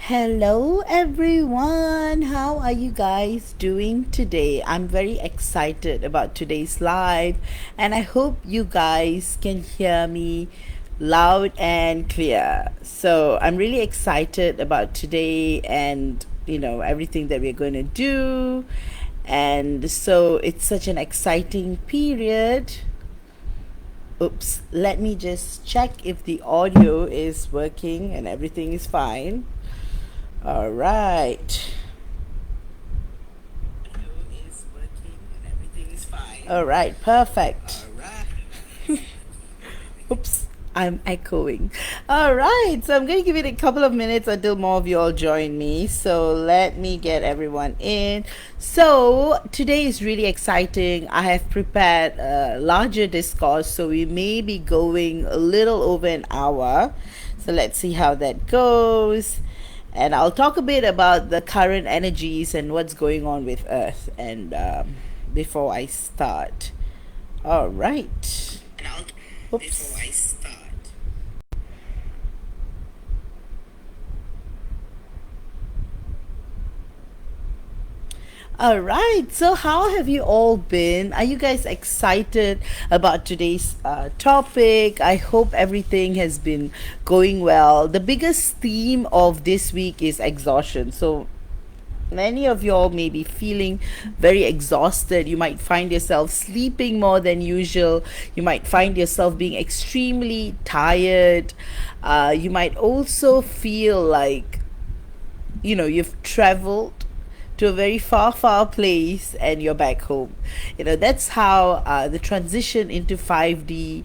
Hello everyone, how are you guys doing today? I'm very excited about today's live and I hope you guys can hear me loud and clear. So I'm really excited about today and everything that we're going to do. And so it's such an exciting period. Oops, let me just check if the audio is working and everything is fine. All right. All right, perfect. Oops, I'm echoing. All right, so I'm going to give it a couple of minutes until more of you all join me. So let me get everyone in. So today is really exciting. I have prepared a larger discourse, so we may be going a little over an hour. So let's see how that goes. And I'll talk a bit about the current energies and what's going on with Earth. And before I start, all right. Oops. All right. So, how have you all been? Are you guys excited about today's topic? I hope everything has been going well. The biggest theme of this week is exhaustion. So, many of y'all may be feeling very exhausted. You might find yourself sleeping more than usual. You might find yourself being extremely tired. You might also feel like you've traveled to a very far place and you're back home. That's how the transition into 5D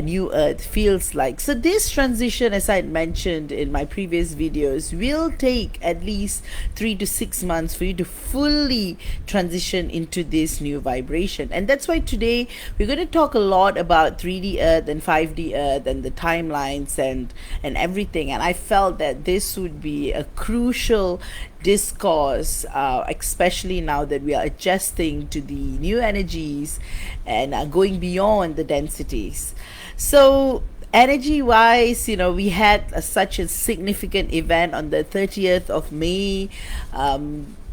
new earth feels like. So this transition, as I had mentioned in my previous videos, will take at least 3 to 6 months for you to fully transition into this new vibration. And that's why today we're going to talk a lot about 3D earth and 5D earth and the timelines and everything. And I felt that this would be a crucial discourse, especially now that we are adjusting to the new energies and going beyond the densities. So energy wise, we had such a significant event on the 30th of May.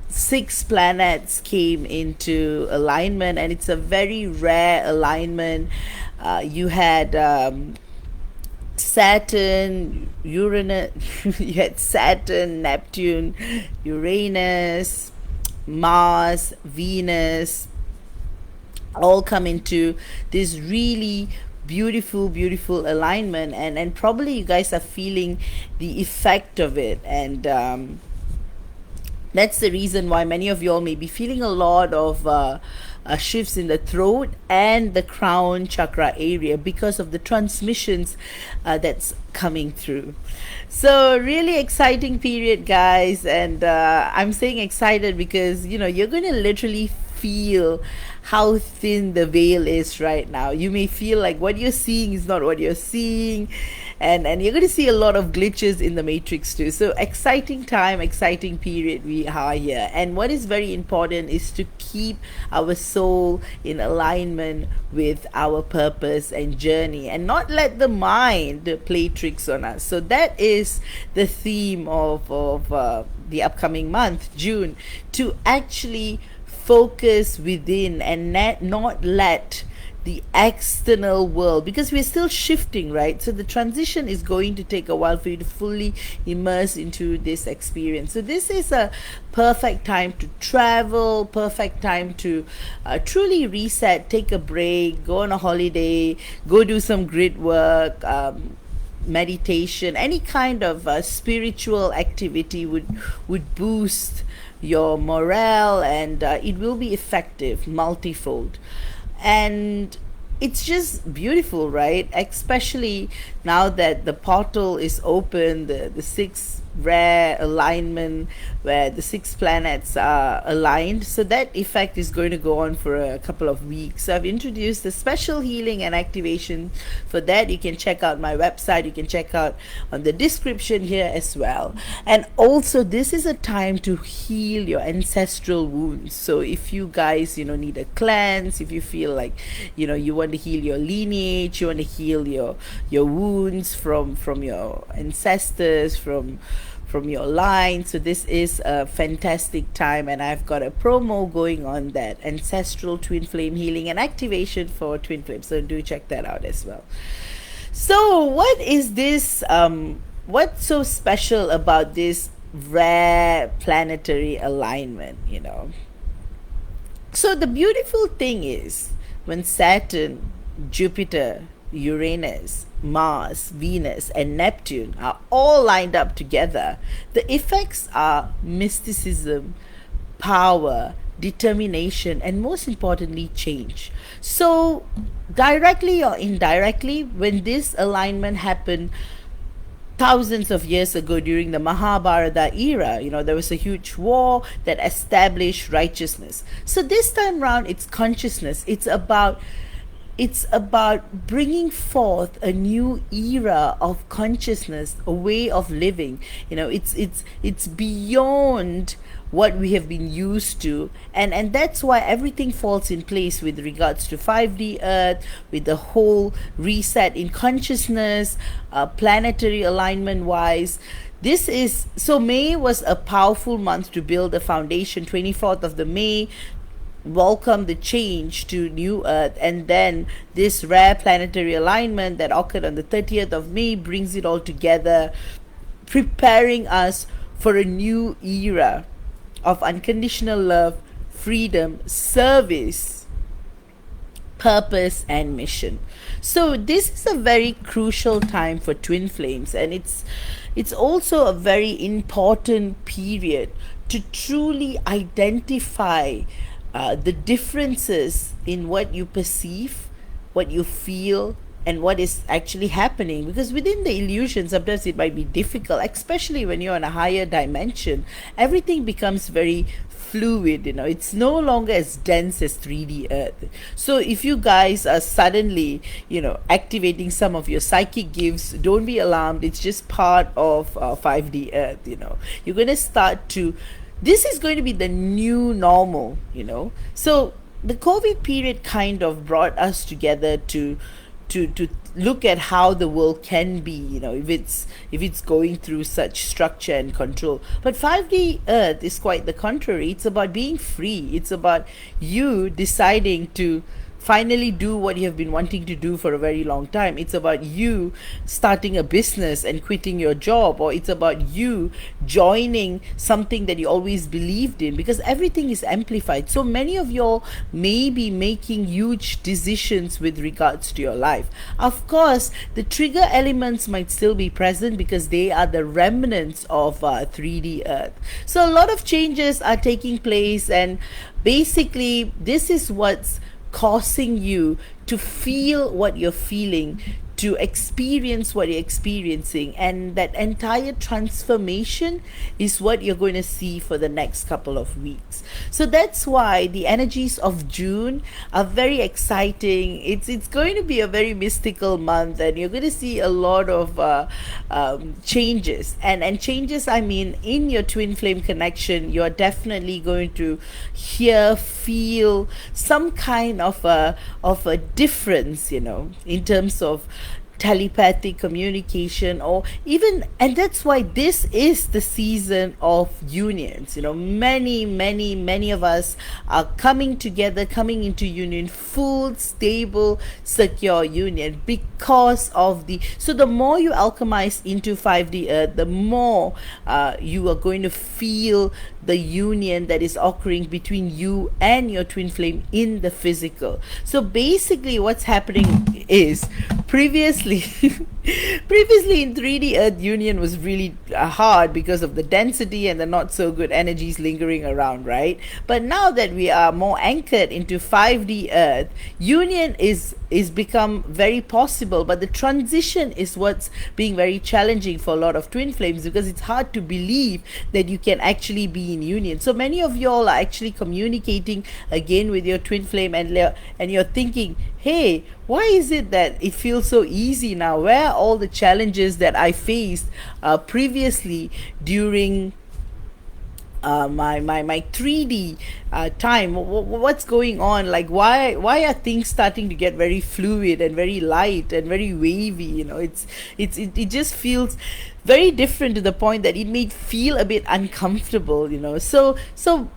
6 planets came into alignment, and it's a very rare alignment. You had Saturn, Uranus, you had Saturn, Neptune, Uranus, Mars, Venus, all come into this really beautiful alignment, and probably you guys are feeling the effect of it. And that's the reason why many of y'all may be feeling a lot of shifts in the throat and the crown chakra area because of the transmissions that's coming through. So really exciting period, guys. And I'm saying excited because you're going to literally feel how thin the veil is right now. You may feel like what you're seeing is not what you're seeing, and you're going to see a lot of glitches in the matrix too. So exciting time, exciting period we are here. And what is very important is to keep our soul in alignment with our purpose and journey, and not let the mind play tricks on us. So that is the theme of the upcoming month, June, to actually focus within and not let the external world, because we're still shifting, right? So the transition is going to take a while for you to fully immerse into this experience. So this is a perfect time to travel, perfect time to truly reset, take a break, go on a holiday, go do some grid work, meditation, any kind of spiritual activity would boost your morale, and it will be effective multifold. And it's just beautiful, right? Especially now that the portal is open, the six rare alignment where the 6 planets are aligned. So that effect is going to go on for a couple of weeks. So I've introduced the special healing and activation for that. You can check out my website. You can check out on the description here as well. And also, this is a time to heal your ancestral wounds. So if you guys, need a cleanse, if you feel like, you want to heal your lineage, you want to heal your wounds from your ancestors, from your line. So this is a fantastic time, and I've got a promo going on that ancestral twin flame healing and activation for twin flames. So do check that out as well. So what is this? What's so special about this rare planetary alignment? So the beautiful thing is when Saturn, Jupiter, Uranus, Mars, Venus, and Neptune are all lined up together, the effects are mysticism, power, determination, and most importantly, change. So, directly or indirectly, when this alignment happened thousands of years ago during the Mahabharata era, there was a huge war that established righteousness. So this time round, it's consciousness. It's about bringing forth a new era of consciousness, a way of living. It's beyond what we have been used to, and that's why everything falls in place with regards to 5D Earth, with the whole reset in consciousness, planetary alignment wise. So May was a powerful month to build a foundation. 24th of the May welcome the change to new Earth, and then this rare planetary alignment that occurred on the 30th of May brings it all together, preparing us for a new era of unconditional love, freedom, service, purpose, and mission. So this is a very crucial time for twin flames, and it's also a very important period to truly identify the differences in what you perceive, what you feel, and what is actually happening. Because within the illusion, sometimes it might be difficult, especially when you're on a higher dimension. Everything becomes very fluid. It's no longer as dense as 3D Earth. So if you guys are suddenly activating some of your psychic gifts, don't be alarmed. It's just part of 5D Earth. You're going to start to, this is going to be the new normal. So the COVID period kind of brought us together to look at how the world can be, if it's going through such structure and control. But 5D Earth is quite the contrary. It's about being free. It's about you deciding to finally do what you have been wanting to do for a very long time. It's about you starting a business and quitting your job, or it's about you joining something that you always believed in, because everything is amplified. So many of y'all may be making huge decisions with regards to your life. Of course, the trigger elements might still be present because they are the remnants of 3D Earth. So a lot of changes are taking place, and basically this is what's causing you to feel what you're feeling, to experience what you're experiencing, and that entire transformation is what you're going to see for the next couple of weeks. So that's why the energies of June are very exciting. It's going to be a very mystical month, and you're going to see a lot of changes, and changes, I mean, in your twin flame connection. You're definitely going to hear, feel some kind of a difference, in terms of telepathic communication, or even, and that's why this is the season of unions. Many of us are coming together, coming into union, full, stable, secure union, because of so the more you alchemize into 5D Earth, the more you are going to feel the union that is occurring between you and your twin flame in the physical. So basically what's happening is, previously in 3D Earth, union was really hard because of the density and the not so good energies lingering around, right? But now that we are more anchored into 5D Earth, union is become very possible. But the transition is what's being very challenging for a lot of twin flames, because it's hard to believe that you can actually be in union. So many of y'all are actually communicating again with your twin flame, and you're thinking, hey, why is it that it feels so easy now? Where are all the challenges that I faced previously during my 3D time? What's going on? Like, why are things starting to get very fluid and very light and very wavy? It just feels very different to the point that it may feel a bit uncomfortable, so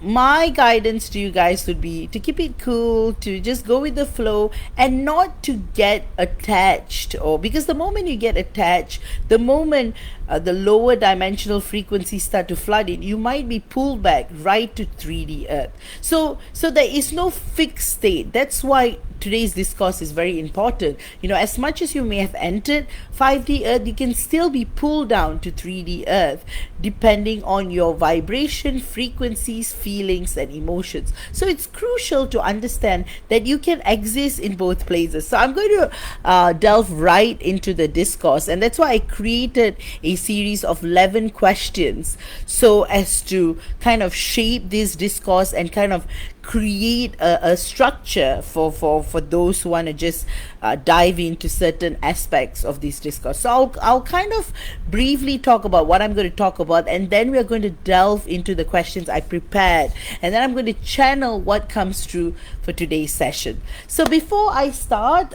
my guidance to you guys would be to keep it cool, to just go with the flow, and not to get attached, or because the moment you get attached, the moment the lower dimensional frequencies start to flood in, you might be pulled back right to 3D earth. So there is no fixed state. That's why today's discourse is very important. As much as you may have entered 5D earth, you can still be pulled down to 3D earth depending on your vibration, frequencies, feelings, and emotions. So it's crucial to understand that you can exist in both places. So I'm going to delve right into the discourse, and that's why I created a series of 11 questions so as to kind of shape this discourse and kind of create a structure for those who want to just dive into certain aspects of this discourse. So I'll kind of briefly talk about what I'm going to talk about, and then we're going to delve into the questions I prepared, and then I'm going to channel what comes through for today's session. So before I start,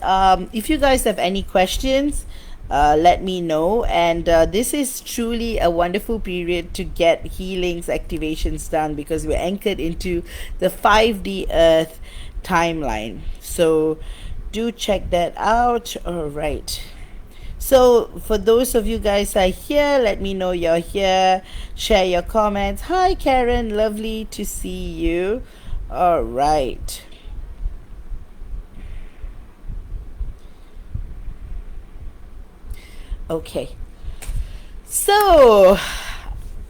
if you guys have any questions, let me know. And this is truly a wonderful period to get healings, activations done, because we're anchored into the 5D earth timeline. So do check that out. All right, so for those of you guys who are here, let me know you're here. Share your comments. Hi Karen, lovely to see you. All right, okay, so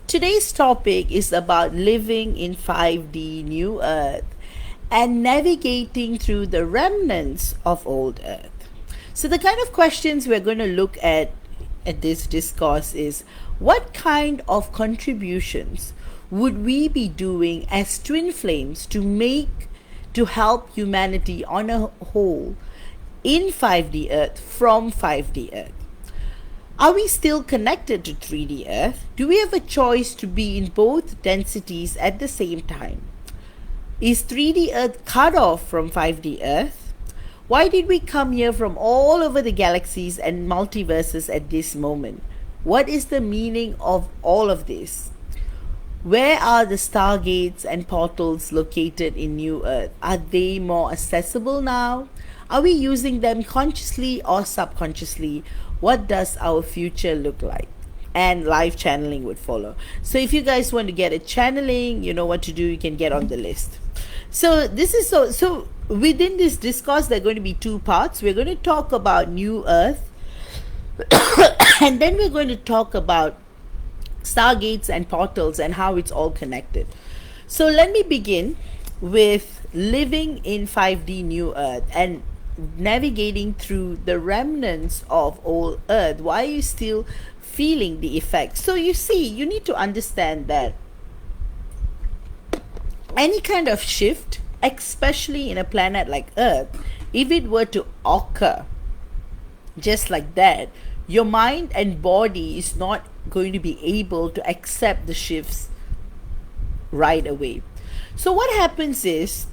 today's topic is about living in 5D new earth and navigating through the remnants of old earth. So the kind of questions we're going to look at this discourse is, what kind of contributions would we be doing as twin flames to help humanity on a whole in 5D earth from 5D earth? Are we still connected to 3D earth? Do we have a choice to be in both densities at the same time? Is 3D earth cut off from 5D earth? Why did we come here from all over the galaxies and multiverses at this moment? What is the meaning of all of this? Where are the stargates and portals located in New Earth? Are they more accessible now? Are we using them consciously or subconsciously? What does our future look like? And live channeling would follow. So if you guys want to get a channeling, you know what to do. You can get on the list. So this is so within this discourse, there are going to be two parts. We're going to talk about New Earth, and then we're going to talk about stargates and portals and how it's all connected. So let me begin with living in 5D New Earth and navigating through the remnants of old Earth. Why are you still feeling the effects? So you see, you need to understand that any kind of shift, especially in a planet like Earth, if it were to occur just like that, your mind and body is not going to be able to accept the shifts right away. So what happens is,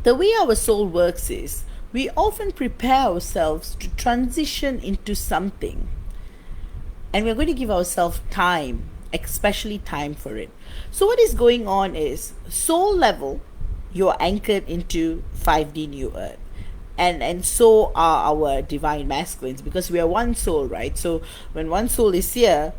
the way our soul works is, we often prepare ourselves to transition into something, and we're going to give ourselves time, especially time for it. So what is going on is, soul level, you're anchored into 5D New Earth, and so are our divine masculines, because we are one soul, right? So when one soul is here,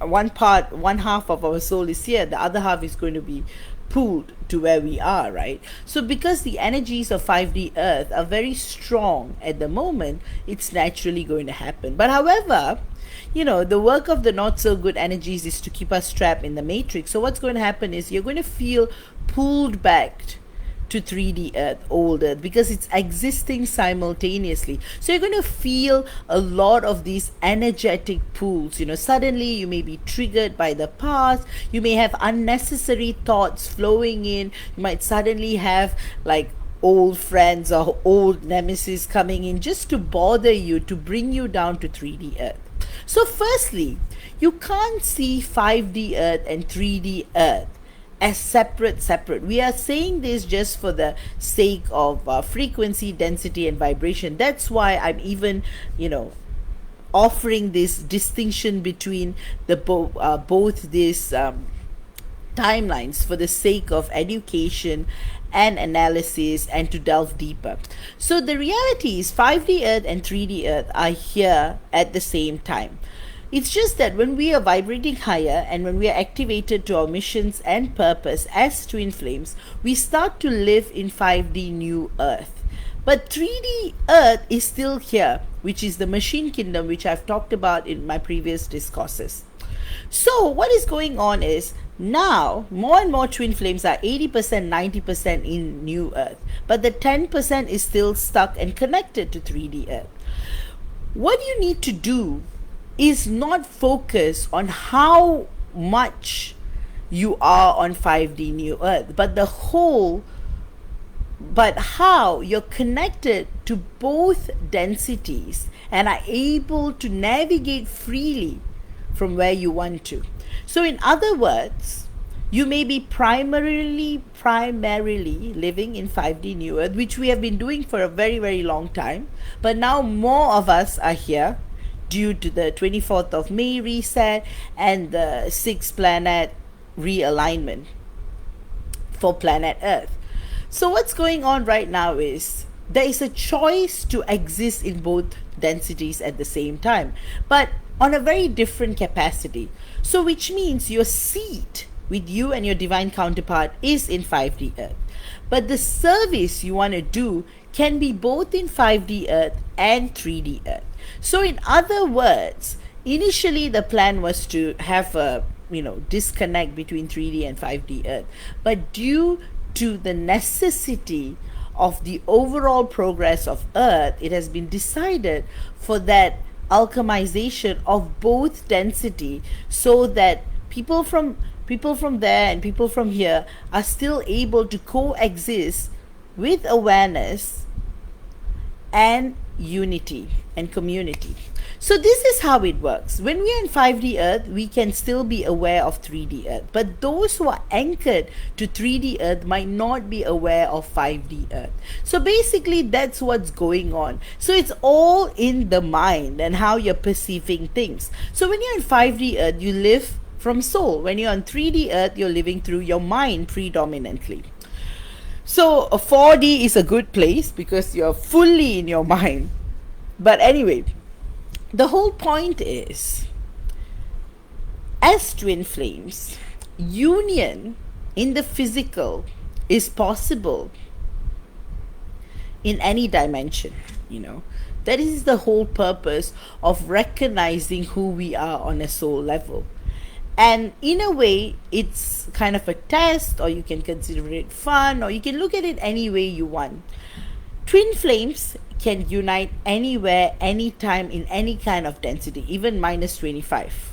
one half of our soul is here, the other half is going to be pulled to where we are, right? So because the energies of 5D earth are very strong at the moment, it's naturally going to happen. But however, the work of the not so good energies is to keep us trapped in the matrix. So what's going to happen is, you're going to feel pulled back to 3D earth, old earth, because it's existing simultaneously. So you're going to feel a lot of these energetic pulls. Suddenly you may be triggered by the past. You may have unnecessary thoughts flowing in. You might suddenly have like old friends or old nemesis coming in just to bother you, to bring you down to 3D earth. So firstly, you can't see 5D earth and 3D earth as separate. We are saying this just for the sake of frequency, density, and vibration. That's why I'm even, offering this distinction between the both these timelines for the sake of education and analysis and to delve deeper. So the reality is 5D Earth and 3D Earth are here at the same time. It's just that when we are vibrating higher and when we are activated to our missions and purpose as twin flames, we start to live in 5D New Earth. But 3D Earth is still here, which is the machine kingdom, which I've talked about in my previous discourses. So what is going on is now more and more twin flames are 80%, 90% in New Earth, but the 10% is still stuck and connected to 3D Earth. What you need to do is not focus on how much you are on 5D New Earth, but how you're connected to both densities and are able to navigate freely from where you want to. So in other words, you may be primarily living in 5D New Earth, which we have been doing for a very, very long time, but now more of us are here due to the 24th of May reset and the 6 planet realignment for planet Earth. So what's going on right now is there is a choice to exist in both densities at the same time, but on a very different capacity. So which means your seat with you and your divine counterpart is in 5D Earth, but the service you want to do can be both in 5D Earth and 3D Earth. So in other words, initially the plan was to have a disconnect between 3D and 5D Earth, but due to the necessity of the overall progress of Earth, it has been decided for that alchemization of both density, so that people from there and people from here are still able to coexist with awareness and unity and community. So this is how it works. When we are in 5D Earth, we can still be aware of 3D Earth, but those who are anchored to 3D Earth might not be aware of 5D Earth. So basically that's what's going on. So it's all in the mind and how you're perceiving things. So when you're in 5D Earth, you live from soul. When you're on 3D Earth, you're living through your mind predominantly. So a 4D is a good place because you're fully in your mind. But anyway, the whole point is, as twin flames, union in the physical is possible in any dimension, That is the whole purpose of recognizing who we are on a soul level. And in a way, it's kind of a test, or you can consider it fun, or you can look at it any way you want. Twin flames can unite anywhere, anytime, in any kind of density, even minus 25.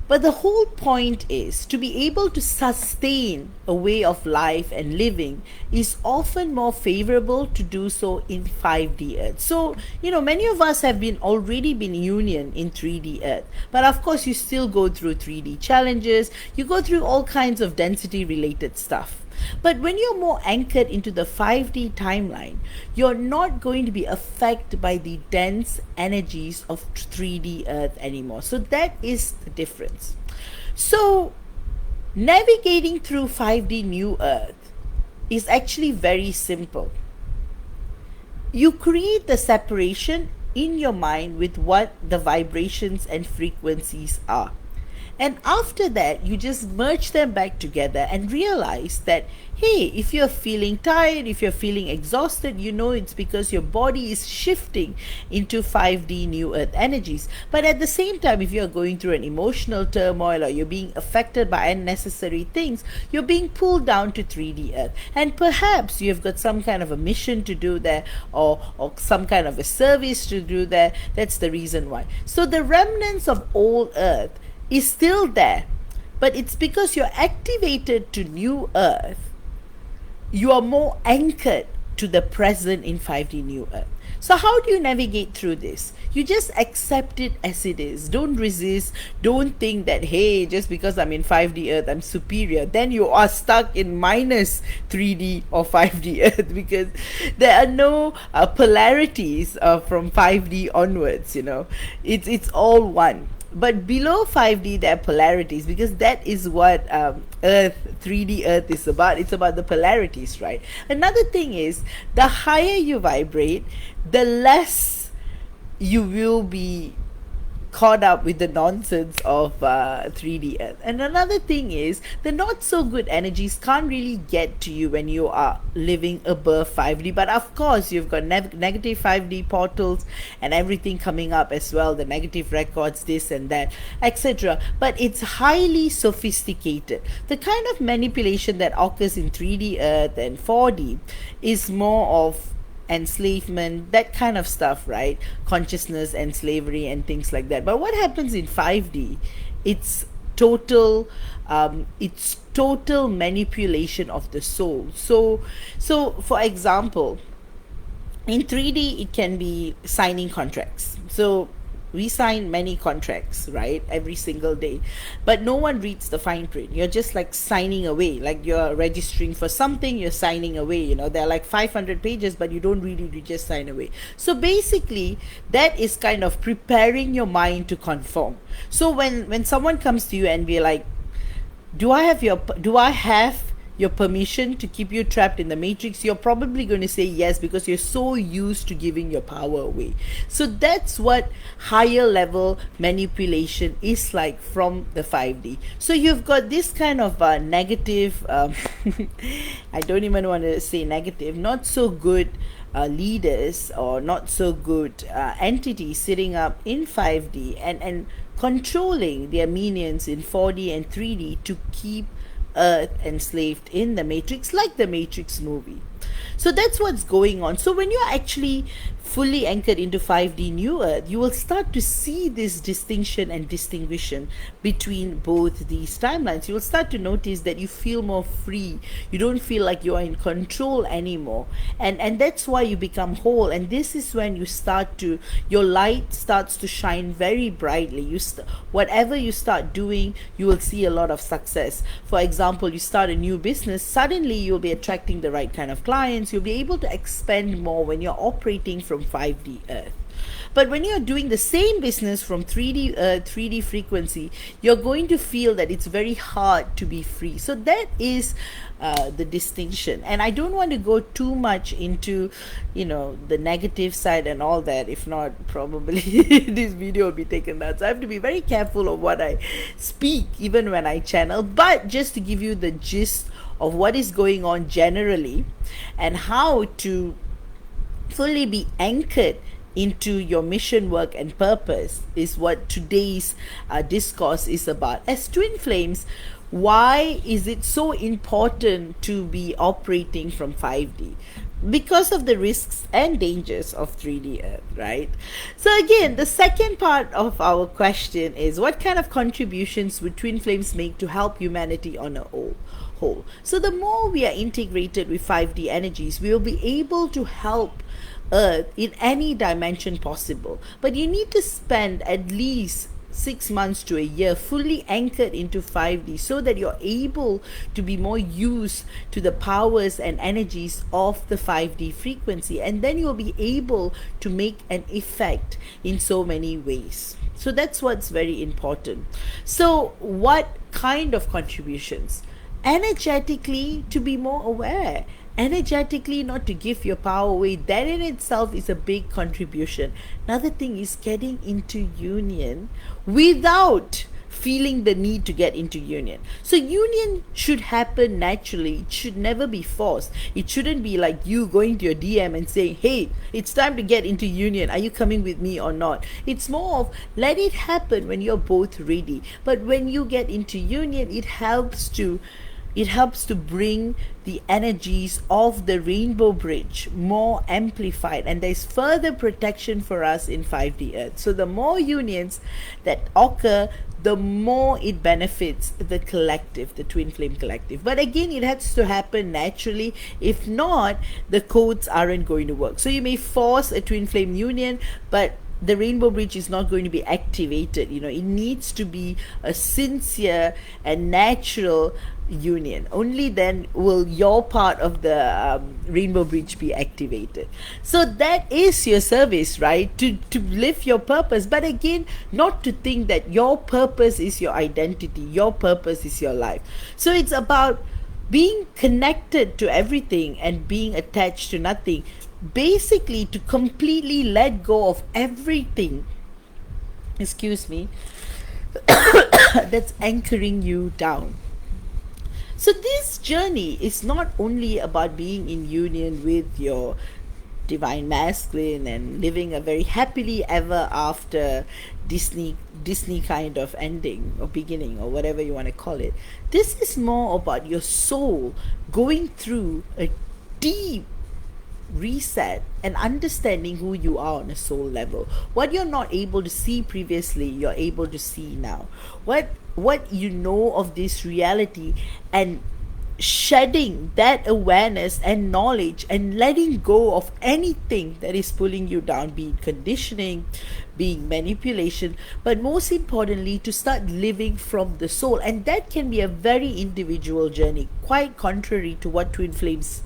But the whole point is to be able to sustain a way of life and living is often more favorable to do so in 5D Earth. So, many of us have already been union in 3D Earth. But of course, you still go through 3D challenges. You go through all kinds of density related stuff. But when you're more anchored into the 5D timeline, you're not going to be affected by the dense energies of 3D Earth anymore. So that is the difference. So navigating through 5D New Earth is actually very simple. You create the separation in your mind with what the vibrations and frequencies are. And after that, you just merge them back together and realize that, hey, if you're feeling tired, if you're feeling exhausted, it's because your body is shifting into 5D New Earth energies. But at the same time, if you're going through an emotional turmoil or you're being affected by unnecessary things, you're being pulled down to 3D Earth. And perhaps you've got some kind of a mission to do there, or some kind of a service to do there. That's the reason why. So the remnants of old Earth is still there, but it's because you're activated to New Earth, you are more anchored to the present in 5D New Earth. So how do you navigate through this? You just accept it as it is. Don't resist. Don't think that, hey, just because I'm in 5D Earth, I'm superior. Then you are stuck in minus 3D or 5D Earth, because there are no polarities from 5D onwards, It's all one. But below 5D, there are polarities, because that is what Earth, 3D Earth is about. It's about the polarities, right? Another thing is, the higher you vibrate, the less you will be caught up with the nonsense of 3D Earth. And another thing is, the not so good energies can't really get to you when you are living above 5D. But of course, you've got negative 5D portals and everything coming up as well, the negative records, this and that, etc. But it's highly sophisticated. The kind of manipulation that occurs in 3D Earth and 4D is more of enslavement, that kind of stuff, right? Consciousness and slavery and things like that. But what happens in 5D? It's total manipulation of the soul. So for example, in 3D it can be signing contracts. So we sign many contracts, right, every single day, but no one reads the fine print. You're just like signing away, like you're registering for something, you're signing away. There are like 500 pages, but you don't really, you just sign away. So basically, that is kind of preparing your mind to conform. So when someone comes to you and be like, do I have your permission to keep you trapped in the matrix, you're probably going to say yes, because you're so used to giving your power away. So that's what higher level manipulation is like from the 5D. So you've got this kind of negative I don't even want to say negative, not so good leaders, or not so good entities sitting up in 5D and controlling their minions in 4D and 3D to keep Earth enslaved in the matrix, like the Matrix movie. So that's what's going on. So when you're actually fully anchored into 5D New Earth, you will start to see this distinction and distinguishing between both these timelines. You will start to notice that you feel more free. You don't feel like you are in control anymore, and that's why you become whole. And this is when you start to, your light starts to shine very brightly. Whatever you start doing, you will see a lot of success. For example, you start a new business, suddenly you'll be attracting the right kind of clients. You'll be able to expand more when you're operating from 5D Earth. But when you're doing the same business from 3D frequency, you're going to feel that it's very hard to be free. So that is the distinction. And I don't want to go too much into, the negative side and all that. If not, probably this video will be taken down. So I have to be very careful of what I speak, even when I channel. But just to give you the gist of what is going on generally and how to fully be anchored into your mission, work and purpose is what today's discourse is about. As twin flames, why is it so important to be operating from 5D? Because of the risks and dangers of 3D Earth, right? So again, the second part of our question is, what kind of contributions would twin flames make to help humanity on a whole? So the more we are integrated with 5D energies, we will be able to help Earth in any dimension possible. But you need to spend at least 6 months to a year fully anchored into 5D, so that you're able to be more used to the powers and energies of the 5D frequency, and then you'll be able to make an effect in so many ways. So that's what's very important. So what kind of contributions? Energetically, to be more aware. Energetically, not to give your power away. That in itself is a big contribution. Another thing is getting into union without feeling the need to get into union. So union should happen naturally. It should never be forced. It shouldn't be like you going to your DM and saying, hey, it's time to get into union. Are you coming with me or not? It's more of let it happen when you're both ready. But when you get into union, it helps to it helps to bring the energies of the rainbow bridge more amplified, and there's further protection for us in 5D Earth. So the more unions that occur, the more it benefits the collective, the twin flame collective. But again, it has to happen naturally. If not, the codes aren't going to work. So you may force a twin flame union, but the rainbow bridge is not going to be activated. It needs to be a sincere and natural union. Only then will your part of the rainbow bridge be activated. So that is your service, right? To live your purpose. But again, not to think that your purpose is your identity, your purpose is your life. So it's about being connected to everything and being attached to nothing. Basically, to completely let go of everything, excuse me, that's anchoring you down. So this journey is not only about being in union with your divine masculine and living a very happily ever after Disney kind of ending or beginning or whatever you want to call it. This is more about your soul going through a deep reset and understanding who you are on a soul level. What you're not able to see previously, you're able to see now. What you know of this reality, and shedding that awareness and knowledge and letting go of anything that is pulling you down, be it conditioning, being manipulation, but most importantly, to start living from the soul. And that can be a very individual journey, quite contrary to what Twin Flames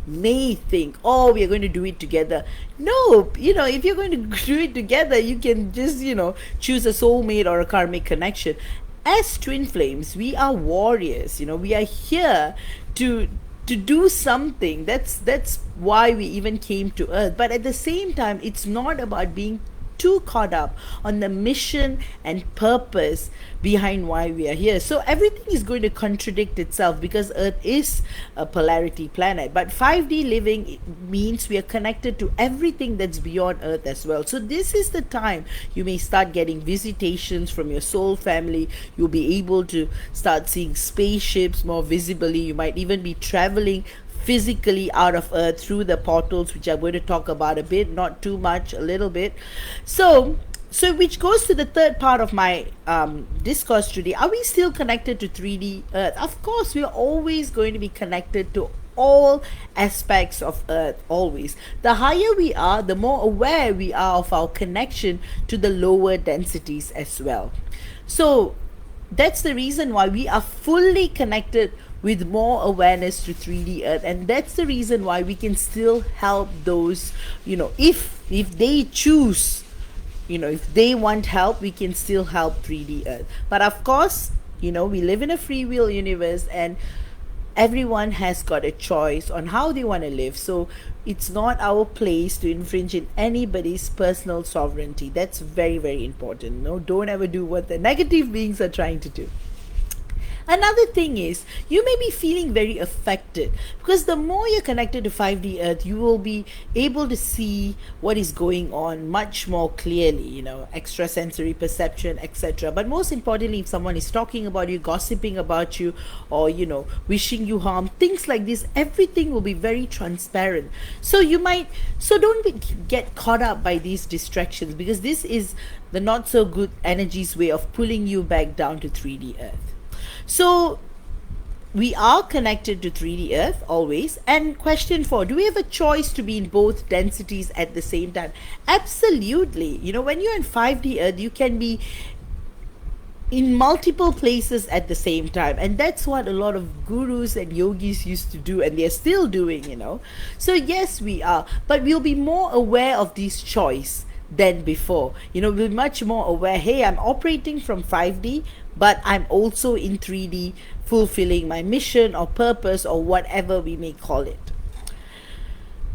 may think. Oh, we are going to do it together. No, if you're going to do it together, you can just choose a soulmate or a karmic connection. As twin flames, we are warriors. We are here to do something. That's why we even came to earth. But at the same time, it's not about being too caught up on the mission and purpose behind why we are here. So everything is going to contradict itself because Earth is a polarity planet. But 5D living means we are connected to everything that's beyond Earth as well. So this is the time you may start getting visitations from your soul family. You'll be able to start seeing spaceships more visibly. You might even be traveling physically out of Earth through the portals, which I'm going to talk about a bit, not too much, a little bit. So which goes to the third part of my discourse today. Are we still connected to 3D Earth? Of course, we are always going to be connected to all aspects of Earth, always. The higher we are, the more aware we are of our connection to the lower densities as well. So that's the reason why we are fully connected with more awareness to 3D Earth, and that's the reason why we can still help those, if they choose, if they want help, we can still help 3D Earth. But of course, we live in a free will universe, and everyone has got a choice on how they want to live. So it's not our place to infringe in anybody's personal sovereignty. That's very, very important. Don't ever do what the negative beings are trying to do. Another thing is, you may be feeling very affected because the more you're connected to 5D Earth, you will be able to see what is going on much more clearly, extrasensory perception, etc. But most importantly, if someone is talking about you, gossiping about you, or, wishing you harm, things like this, everything will be very transparent. So don't get caught up by these distractions, because this is the not so good energy's way of pulling you back down to 3D Earth. So we are connected to 3D Earth always. And question 4, do we have a choice to be in both densities at the same time? Absolutely. When you're in 5D Earth, you can be in multiple places at the same time, and that's what a lot of gurus and yogis used to do, and they're still doing. So yes, we are, but we'll be more aware of this choice than before. We'll be much more aware, hey, I'm operating from 5D, but I'm also in 3D, fulfilling my mission or purpose or whatever we may call it.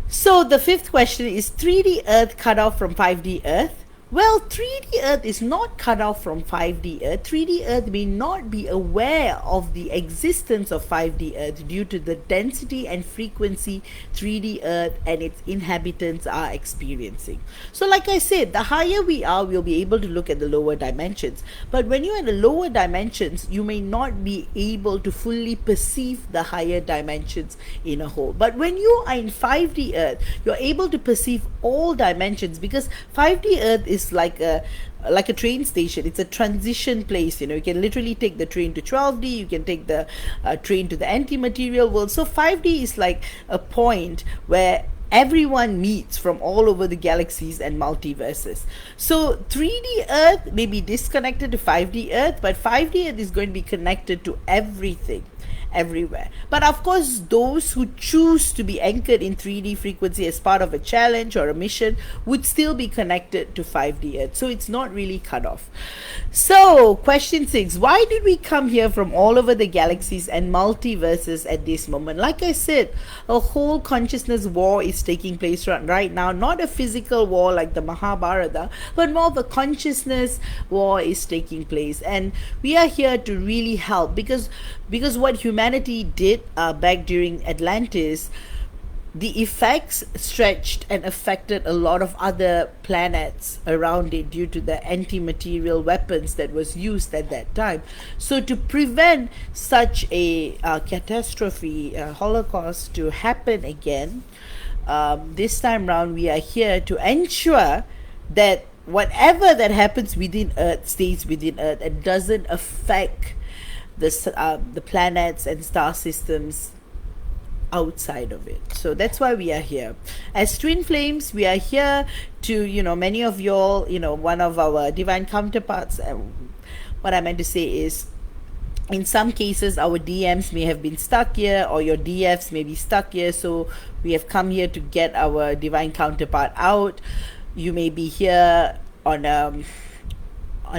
So the fifth question is, 3D Earth cut off from 5D Earth? Well, 3D Earth is not cut off from 5D Earth. 3D Earth may not be aware of the existence of 5D Earth due to the density and frequency 3D Earth and its inhabitants are experiencing. So, like I said, the higher we are, we'll be able to look at the lower dimensions. But when you're in the lower dimensions, you may not be able to fully perceive the higher dimensions in a whole. But when you are in 5D Earth, you're able to perceive all dimensions, because 5D Earth is like a train station. It's a transition place. You can literally take the train to 12D, you can take the train to the anti-material world. So 5D is like a point where everyone meets from all over the galaxies and multiverses. So 3D Earth may be disconnected to 5D Earth, but 5D Earth is going to be connected to everything, everywhere. But of course, those who choose to be anchored in 3D frequency as part of a challenge or a mission would still be connected to 5D Earth. So it's not really cut off. So question 6, why did we come here from all over the galaxies and multiverses at this moment? Like I said, a whole consciousness war is taking place right now. Not a physical war like the Mahabharata, but more of a consciousness war is taking place, and we are here to really help, because what humanity did back during Atlantis, the effects stretched and affected a lot of other planets around it due to the anti-material weapons that was used at that time. So to prevent such a catastrophe, holocaust to happen again, this time round we are here to ensure that whatever that happens within Earth stays within Earth and doesn't affect the planets and star systems outside of it. So that's why we are here. As Twinflames, we are here to, many of y'all, one of our divine counterparts, what I meant to say is, in some cases our DMs may have been stuck here, or your DFs may be stuck here, so we have come here to get our divine counterpart out. You may be here on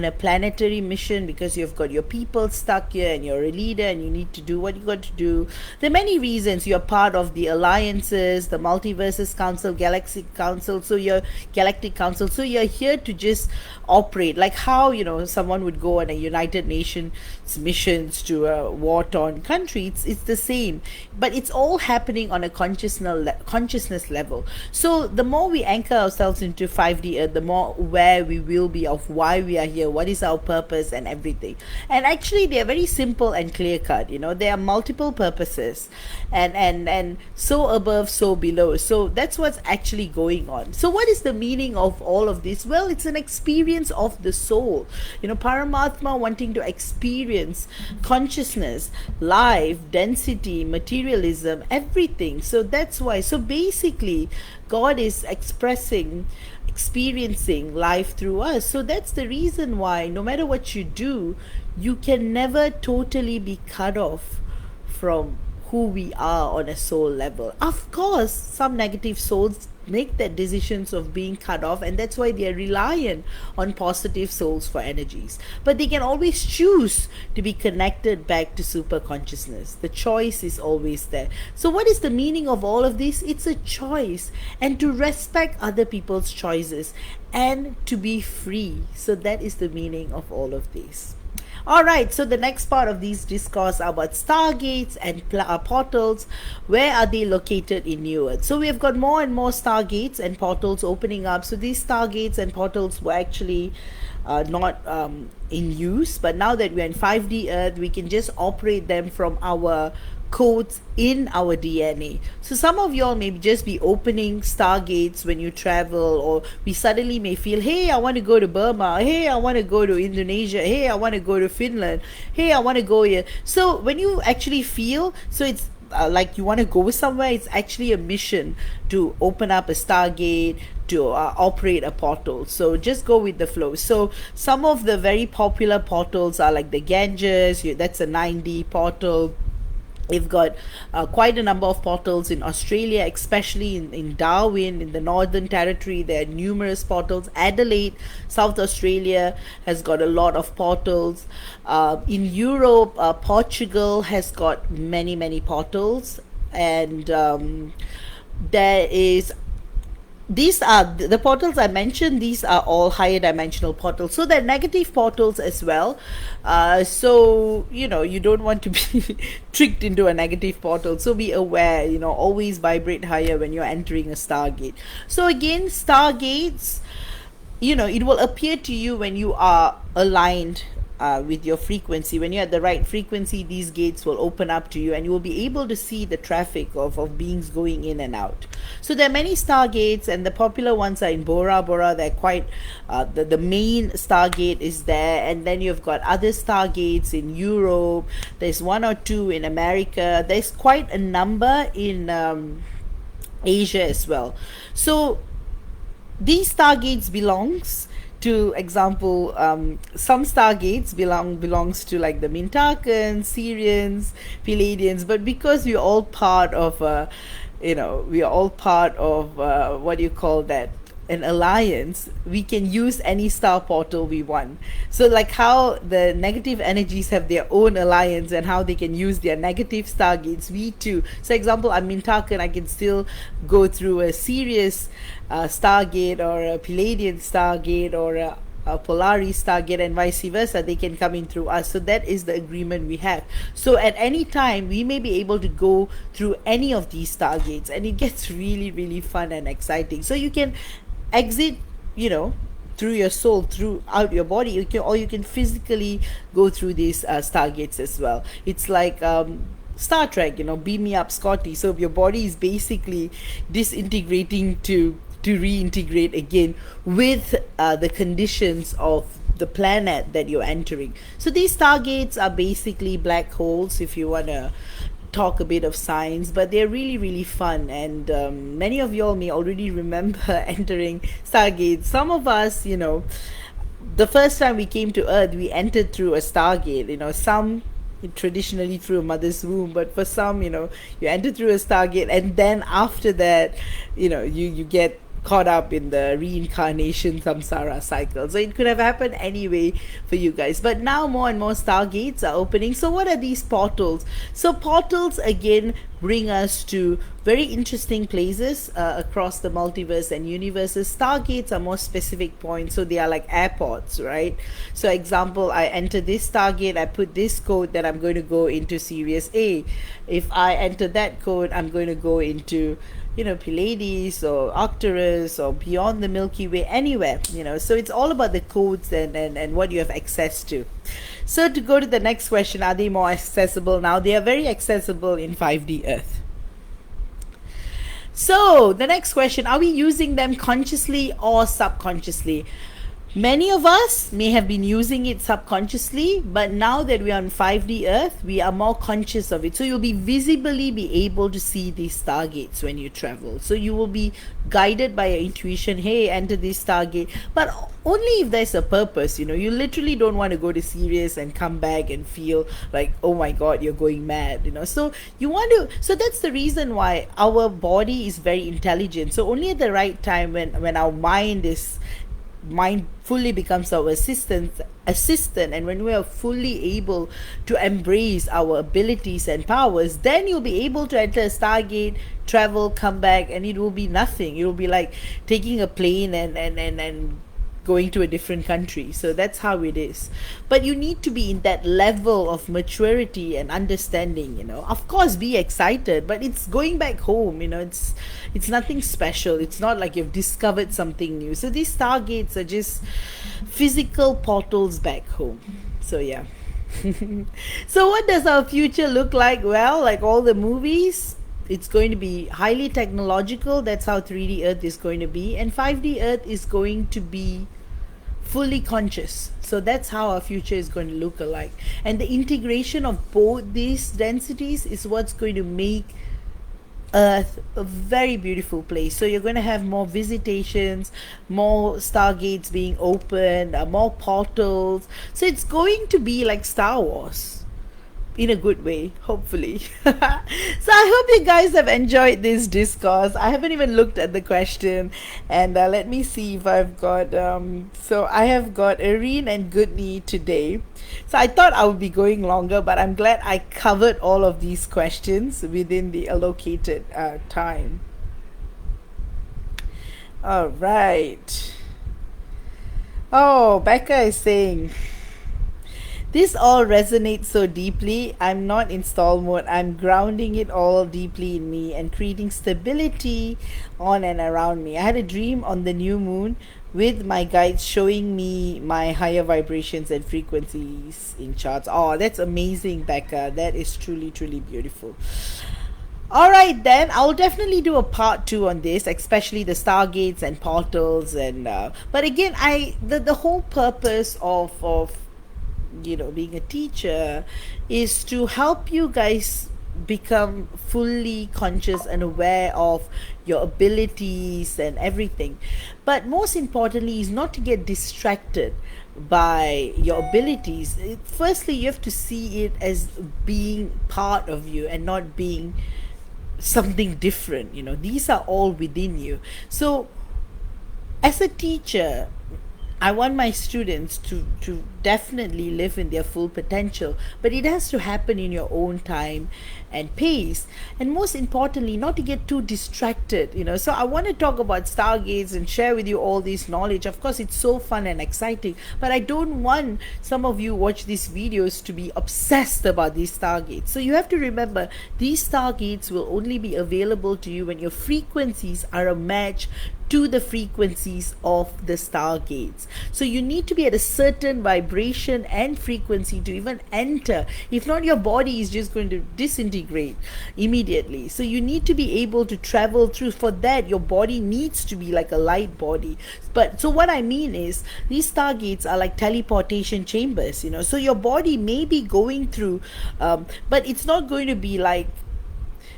a planetary mission because you've got your people stuck here and you're a leader and you need to do what you got to do. There are many reasons. You're part of the alliances, the multiverses council, galaxy council, so you're galactic council, so you're here to just operate like how someone would go on a United Nations missions to a war-torn country. It's the same, but it's all happening on a consciousness level. So the more we anchor ourselves into 5D Earth, the more aware we will be of why we are here, what is our purpose and everything. And actually they are very simple and clear cut. There are multiple purposes, and so above, so below. So that's what's actually going on. So what is the meaning of all of this? Well, it's an experience of the soul. Paramatma wanting to experience consciousness, life, density, materialism, everything. So that's why. So basically God is experiencing life through us. So that's the reason why no matter what you do, you can never totally be cut off from who we are on a soul level. Of course, some negative souls make that decisions of being cut off, and that's why they are reliant on positive souls for energies, but they can always choose to be connected back to super consciousness. The choice is always there. So what is the meaning of all of this? It's a choice, and to respect other people's choices and to be free. So that is the meaning of all of this. Alright, so the next part of these discourse are about stargates and portals. Where are they located in New Earth? So we have got more and more stargates and portals opening up. So these stargates and portals were actually not in use, but now that we're in 5D Earth, we can just operate them from our codes in our DNA. So some of y'all may just be opening stargates when you travel, or we suddenly may feel, hey, I want to go to Burma, hey, I want to go to Indonesia, hey, I want to go to Finland, hey, I want to go here. So when you actually feel, so it's like you want to go somewhere, it's actually a mission to open up a stargate, to operate a portal. So just go with the flow. So some of the very popular portals are like the Ganges, that's a 9D portal. We've got quite a number of portals in Australia, especially in Darwin, in the Northern Territory. There are numerous portals. Adelaide, South Australia has got a lot of portals. In Europe, Portugal has got many portals. And there is these are the portals I mentioned. These are all higher dimensional portals, so they're negative portals as well. So you don't want to be tricked into a negative portal, so be aware, always vibrate higher when you're entering a stargate. So again, stargates, it will appear to you when you are aligned with your frequency. When you're at the right frequency, these gates will open up to you and you will be able to see the traffic of beings going in and out. So there are many stargates, and the popular ones are in Bora Bora. They're quite the main stargate is there, and then you've got other stargates in Europe. There's one or two in America. There's quite a number in Asia as well. So these stargates belongs to example, some stargates belongs to like the Mintakans, Syrians, Palladians, but because we're all part of we are all part of what do you call that, an alliance, we can use any star portal we want. So like how the negative energies have their own alliance and how they can use their negative stargates, we too. So example, I'm Mintakan, I can still go through a Sirius stargate or a Palladian stargate or a Polaris stargate, and vice versa. They can come in through us. So that is the agreement we have. So at any time we may be able to go through any of these stargates, and it gets really, really fun and exciting. So you can exit through your soul, throughout your body, you can physically go through these stargates as well. It's like Star Trek, beam me up Scotty. So your body is basically disintegrating to reintegrate again with the conditions of the planet that you're entering. So these stargates are basically black holes, if you want to talk a bit of science, but they're really, really fun. And many of y'all may already remember entering stargates. Some of us, the first time we came to Earth, we entered through a stargate. Some traditionally through a mother's womb, but for some, you enter through a stargate, and then after that, you get caught up in the reincarnation samsara cycle. So it could have happened anyway for you guys, but now more and more stargates are opening. So what are these portals? So portals again bring us to very interesting places across the multiverse and universes. Stargates are more specific points, so they are like airports, right? So example, I enter this stargate, I put this code, that I'm going to go into Sirius A. If I enter that code, I'm going to go into Pleiades or Arcturus or beyond the Milky Way, anywhere. So it's all about the codes and what you have access to. So to go to the next question, are they more accessible now? They are very accessible in 5D Earth. So the next question, are we using them consciously or subconsciously? Many of us may have been using it subconsciously, but now that we are on 5D Earth, we are more conscious of it. So you'll be visibly be able to see these stargates when you travel. So you will be guided by your intuition. Hey, enter this stargate, but only if there's a purpose. You literally don't want to go to Sirius and come back and feel like, oh my God, you're going mad. So you want to. So that's the reason why our body is very intelligent. So only at the right time, when our mind fully becomes our assistant, and when we are fully able to embrace our abilities and powers, then you'll be able to enter a stargate, travel, come back, and it will be nothing. It will be like taking a plane and going to a different country. So that's how it is. But you need to be in that level of maturity and understanding. Of course, be excited, but it's going back home. It's nothing special. It's not like you've discovered something new. So these stargates are just physical portals back home. So yeah. So what does our future look like? Well, like all the movies, it's going to be highly technological. That's how 3D Earth is going to be, and 5D Earth is going to be fully conscious. So that's how our future is going to look alike, and the integration of both these densities is what's going to make Earth a very beautiful place. So you're going to have more visitations, more stargates being opened, more portals. So it's going to be like Star Wars in a good way, hopefully. So I hope you guys have enjoyed this discourse. I haven't even looked at the question, and let me see if I've got so I have got Irene and Goodney today. So I thought I would be going longer, but I'm glad I covered all of these questions within the allocated time. All right. Oh, Becca is saying, this all resonates so deeply. I'm not in stall mode. I'm grounding it all deeply in me and creating stability on and around me. I had a dream on the new moon with my guides showing me my higher vibrations and frequencies in charts. Oh, that's amazing, Becca. That is truly, truly beautiful. All right, then I'll definitely do a part two on this, especially the stargates and portals, and but again, the whole purpose of being a teacher is to help you guys become fully conscious and aware of your abilities and everything, but most importantly is not to get distracted by your abilities. Firstly, you have to see it as being part of you and not being something different. These are all within you. So as a teacher, I want my students to definitely live in their full potential, but it has to happen in your own time and pace. And most importantly, not to get too distracted. So I want to talk about stargates and share with you all this knowledge. Of course, it's so fun and exciting, but I don't want some of you watch these videos to be obsessed about these stargates. So you have to remember, these stargates will only be available to you when your frequencies are a match to the frequencies of the stargates. So you need to be at a certain vibration and frequency to even enter. If not, your body is just going to disintegrate immediately. So you need to be able to travel through. For that, your body needs to be like a light body. But so what I mean is, these stargates are like teleportation chambers. So your body may be going through, but it's not going to be like,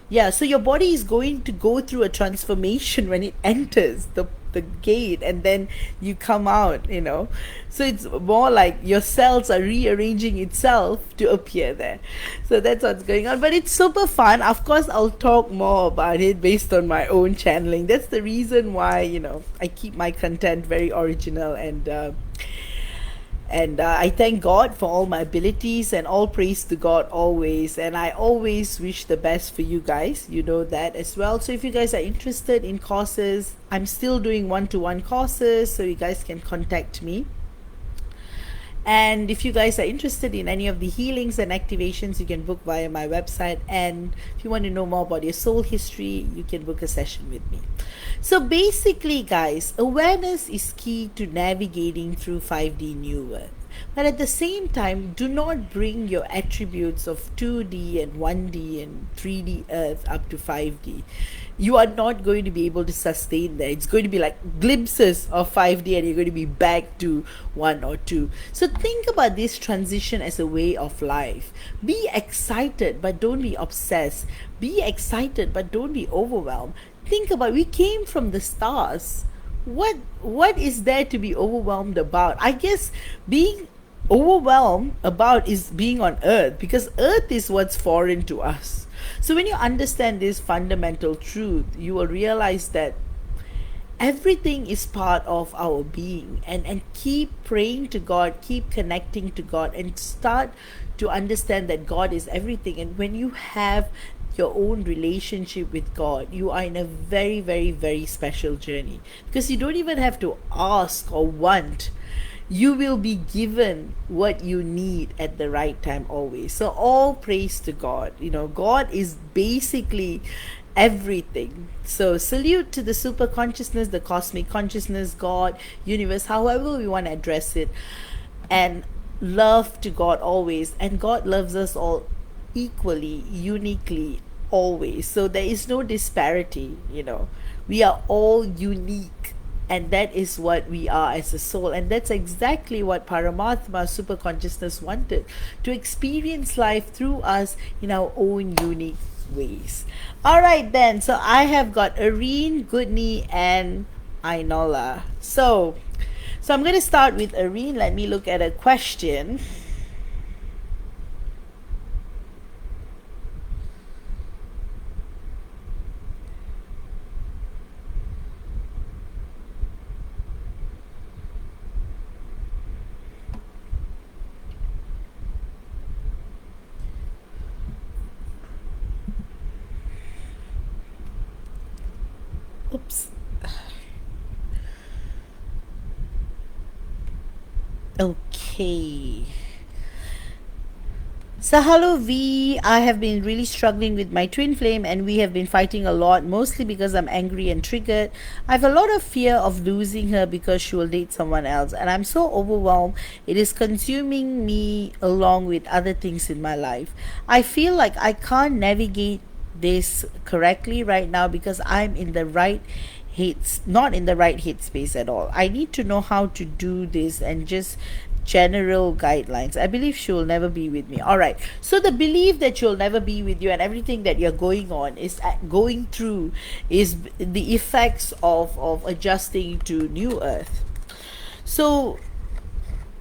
yeah, so your body is going to go through a transformation when it enters the gate, and then you come out. So it's more like your cells are rearranging itself to appear there. So that's what's going on, but it's super fun. Of course, I'll talk more about it based on my own channeling. That's the reason why I keep my content very original, and I thank God for all my abilities, and all praise to God always. And I always wish the best for you guys. You know that as well. So if you guys are interested in courses, I'm still doing one-to-one courses, so you guys can contact me. And if you guys are interested in any of the healings and activations, you can book via my website. And if you want to know more about your soul history, you can book a session with me. So basically, guys, awareness is key to navigating through 5D New Earth. But at the same time, do not bring your attributes of 2D and 1D and 3D Earth up to 5D. You are not going to be able to sustain that. It's going to be like glimpses of 5D, and you're going to be back to 1 or 2. So think about this transition as a way of life. Be excited, but don't be obsessed. Be excited, but don't be overwhelmed. Think about, we came from the stars. What is there to be overwhelmed about? I guess being overwhelmed about is being on Earth, because Earth is what's foreign to us. So when you understand this fundamental truth, you will realize that everything is part of our being, and keep praying to God, keep connecting to God, and start to understand that God is everything. And when you have your own relationship with God, you are in a very, very, very special journey, because you don't even have to ask or want. You will be given what you need at the right time always. So all praise to God. God is basically everything. So salute to the super consciousness, the cosmic consciousness, God, universe, however we want to address it. And love to God always. And God loves us all equally, uniquely, always. So there is no disparity. We are all unique, and that is what we are as a soul. And that's exactly what Paramatma, super consciousness, wanted, to experience life through us in our own unique ways. All right, then. So I have got Irene, Goodney, and Ainola. So I'm going to start with Irene. Let me look at a question. Oops. Okay. So, hello V. I have been really struggling with my twin flame, and we have been fighting a lot, mostly because I'm angry and triggered. I have a lot of fear of losing her because she will date someone else, and I'm so overwhelmed. It is consuming me along with other things in my life. I feel like I can't navigate this correctly right now because I'm in the right hates not in the right headspace at all. I need to know how to do this and just general guidelines. I believe she will never be with me. All right. So the belief that she'll never be with you and everything that you're going through is the effects of adjusting to new earth. So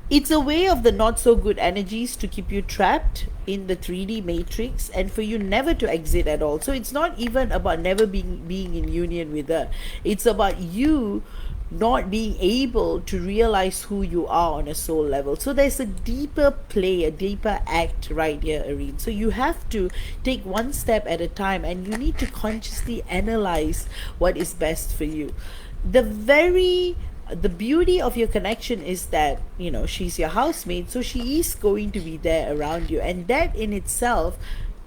it's a way of the not so good energies to keep you trapped in the 3D matrix and for you never to exit at all. So it's not even about never being in union with her. It's about you not being able to realize who you are on a soul level. So there's a deeper play, a deeper act right here, Irene. So you have to take one step at a time and you need to consciously analyze what is best for you. The beauty of your connection is that she's your housemate, so she is going to be there around you, and that in itself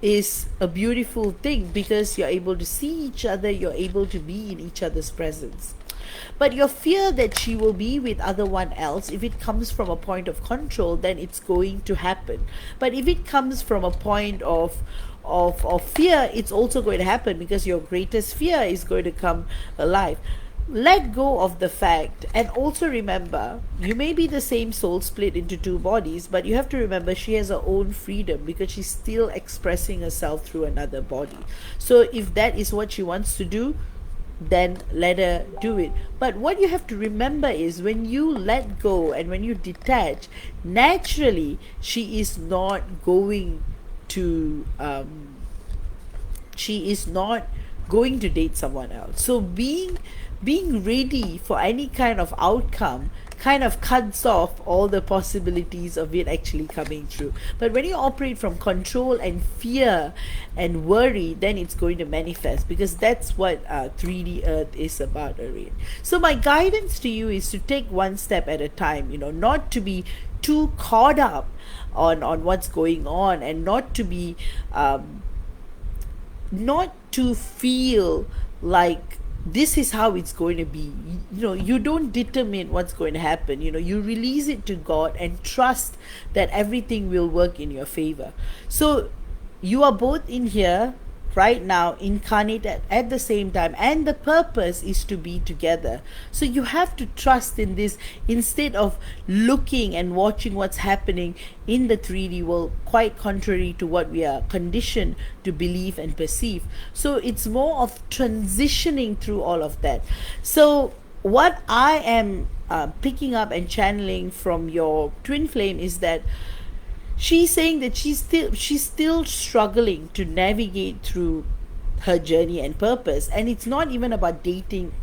is a beautiful thing because you're able to see each other, you're able to be in each other's presence. But your fear that she will be with other one else, if it comes from a point of control, then it's going to happen. But if it comes from a point of fear, it's also going to happen because your greatest fear is going to come alive. Let go of the fact, and also remember, you may be the same soul split into two bodies, but you have to remember she has her own freedom because she's still expressing herself through another body. So if that is what she wants to do, then let her do it. But what you have to remember is when you let go and when you detach, naturally she is not going to date someone else. So being ready for any kind of outcome kind of cuts off all the possibilities of it actually coming true. But when you operate from control and fear and worry, then it's going to manifest because that's what 3D Earth is about, Irene. So my guidance to you is to take one step at a time, not to be too caught up on what's going on, and not to be not to feel like this is how it's going to be. You don't determine what's going to happen. You release it to God and trust that everything will work in your favor. So you are both in here right now, incarnated at the same time, and the purpose is to be together. So you have to trust in this instead of looking and watching what's happening in the 3D world, quite contrary to what we are conditioned to believe and perceive. So it's more of transitioning through all of that. So what I am picking up and channeling from your twin flame is that she's saying that she's still struggling to navigate through her journey and purpose, and it's not even about dating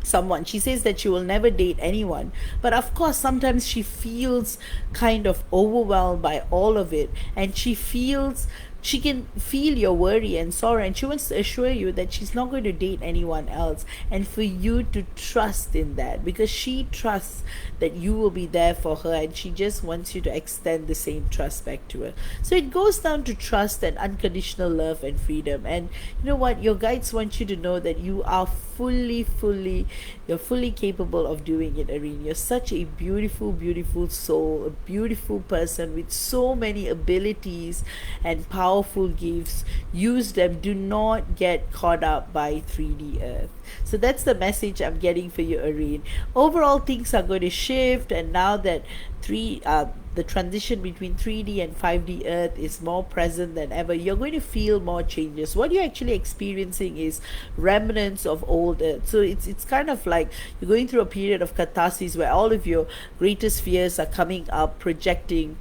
someone. She says that she will never date anyone, but of course sometimes she feels kind of overwhelmed by all of it, and she can feel your worry and sorrow, and she wants to assure you that she's not going to date anyone else, and for you to trust in that because she trusts that you will be there for her, and she just wants you to extend the same trust back to her. So it goes down to trust and unconditional love and freedom. And you know what, your guides want you to know that you are you're fully capable of doing it, Irene. You're such a beautiful soul, a beautiful person with so many abilities and powerful gifts. Use them. Do not get caught up by 3D Earth. So that's the message I'm getting for you, Irene. Overall, things are going to shift, and now that the transition between 3D and 5D Earth is more present than ever, you're going to feel more changes. What you're actually experiencing is remnants of old Earth. So it's kind of like you're going through a period of catharsis where all of your greatest fears are coming up, projecting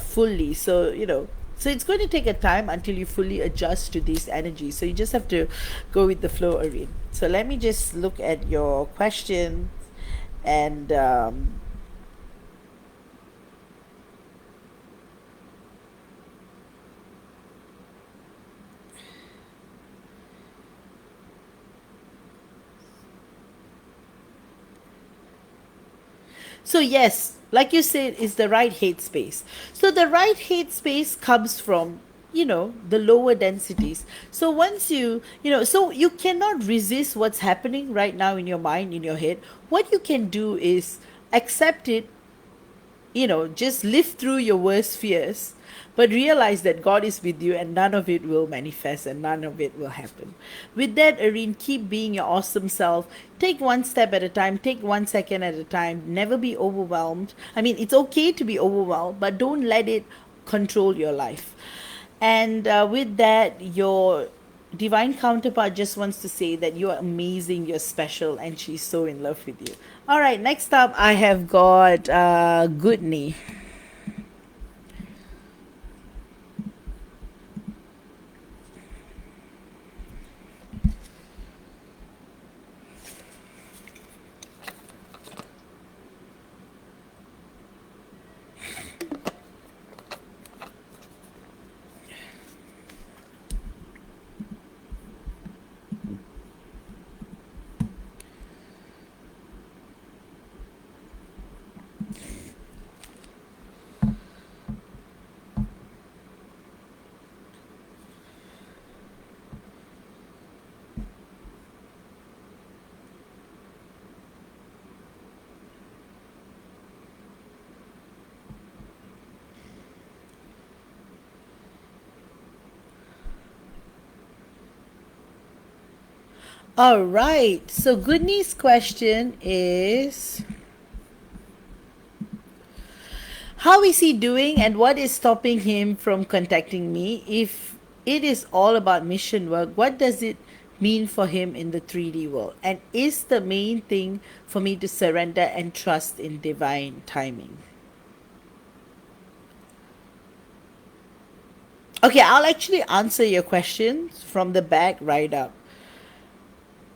fully. So it's going to take a time until you fully adjust to these energies. So you just have to go with the flow, Irene. So let me just look at your question and so yes, like you said, is the right hate space. So the right hate space comes from, the lower densities. So once so you cannot resist what's happening right now in your mind, in your head. What you can do is accept it, just live through your worst fears, but realize that God is with you and none of it will manifest and none of it will happen. With that, Irene, keep being your awesome self. Take one step at a time, take 1 second at a time. Never be overwhelmed. I mean, it's okay to be overwhelmed, but don't let it control your life. And with that, your divine counterpart just wants to say that you're amazing, you're special, and she's so in love with you. All right, next up, I have got Goodney. All right, so Goodney's question is, how is he doing and what is stopping him from contacting me? If it is all about mission work, what does it mean for him in the 3D world? And is the main thing for me to surrender and trust in divine timing? Okay, I'll actually answer your questions from the back right up.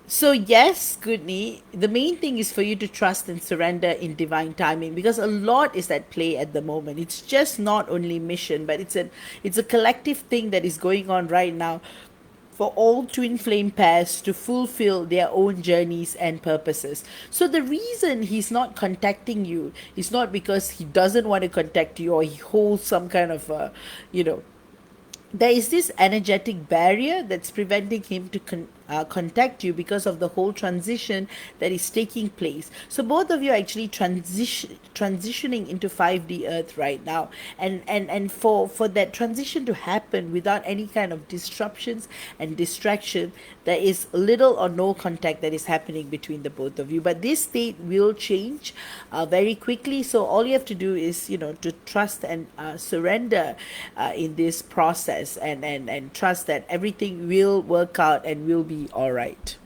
So yes, Goodney, the main thing is for you to trust and surrender in divine timing, because a lot is at play at the moment. It's just not only mission, but it's a collective thing that is going on right now for all twin flame pairs to fulfill their own journeys and purposes. So the reason he's not contacting you is not because he doesn't want to contact you or he holds some kind of you know there is this energetic barrier that's preventing him to contact you because of the whole transition that is taking place. So both of you are actually transitioning into 5D Earth right now, and for that transition to happen without any kind of disruptions and distraction, there is little or no contact that is happening between the both of you. But this state will change very quickly. So all you have to do is to trust and surrender in this process, and trust that everything will work out and will be all right.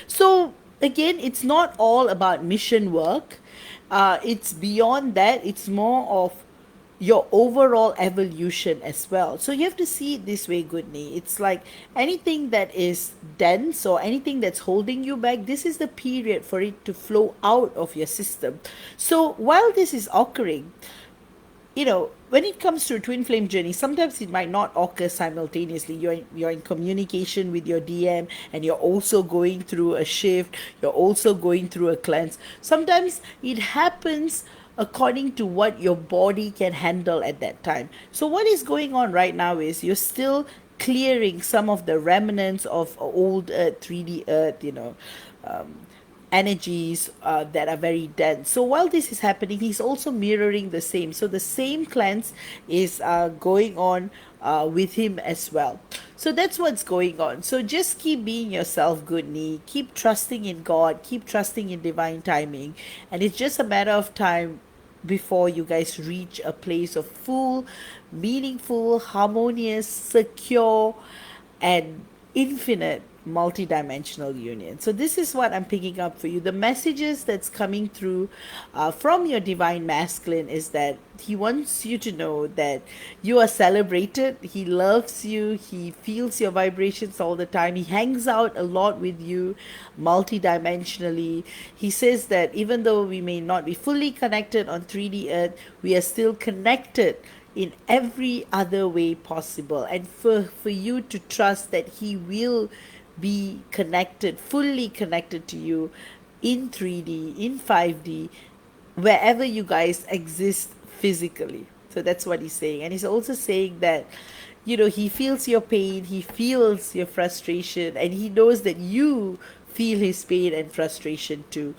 So again, it's not all about mission work. It's beyond that. It's more of your overall evolution as well. So you have to see it this way, Goodney. It's like anything that is dense or anything that's holding you back, this is the period for it to flow out of your system. So while this is occurring, when it comes to a twin flame journey, sometimes it might not occur simultaneously. You're in communication with your DM, and you're also going through a shift. You're also going through a cleanse. Sometimes it happens according to what your body can handle at that time. So what is going on right now is you're still clearing some of the remnants of old Earth, 3D Earth, energies that are very dense. So while this is happening, he's also mirroring the same. So the same cleanse is going on with him as well. So that's what's going on. So just keep being yourself, Goodney. Keep trusting in God. Keep trusting in divine timing. And it's just a matter of time before you guys reach a place of full, meaningful, harmonious, secure, and infinite multi-dimensional union. So this is what I'm picking up for you. The messages that's coming through from your divine masculine is that he wants you to know that you are celebrated. He loves you. He feels your vibrations all the time. He hangs out a lot with you multi-dimensionally. He says that even though we may not be fully connected on 3D Earth, we are still connected in every other way possible, and for you to trust that he will be connected, fully connected to you in 3D, in 5D, wherever you guys exist physically. So that's what he's saying. And he's also saying that, he feels your pain, he feels your frustration, and he knows that you feel his pain and frustration too.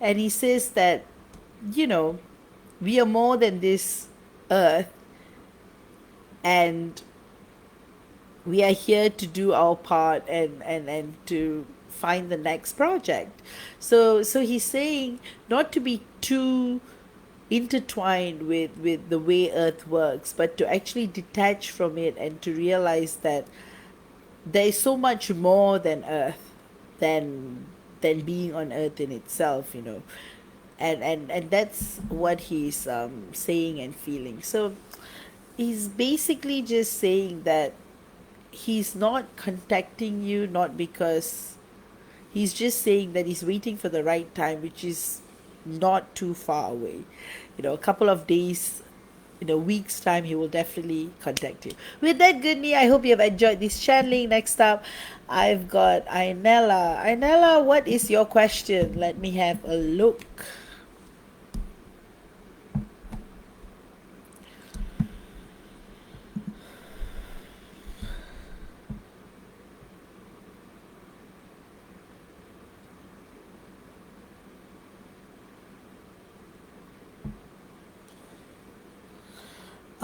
And he says that, you know, we are more than this earth, and we are here to do our part, and to find the next project. So he's saying not to be too intertwined with the way earth works, but to actually detach from it and to realize that there is so much more than earth, than being on earth in itself, and that's what he's saying and feeling. So he's basically just saying that he's not contacting you, not because he's just saying that he's waiting for the right time, which is not too far away. A couple of days, in a week's time, he will definitely contact you. With that, Goodney, I hope you have enjoyed this channeling. Next up, I've got Ainella. Ainella, what is your question? Let me have a look.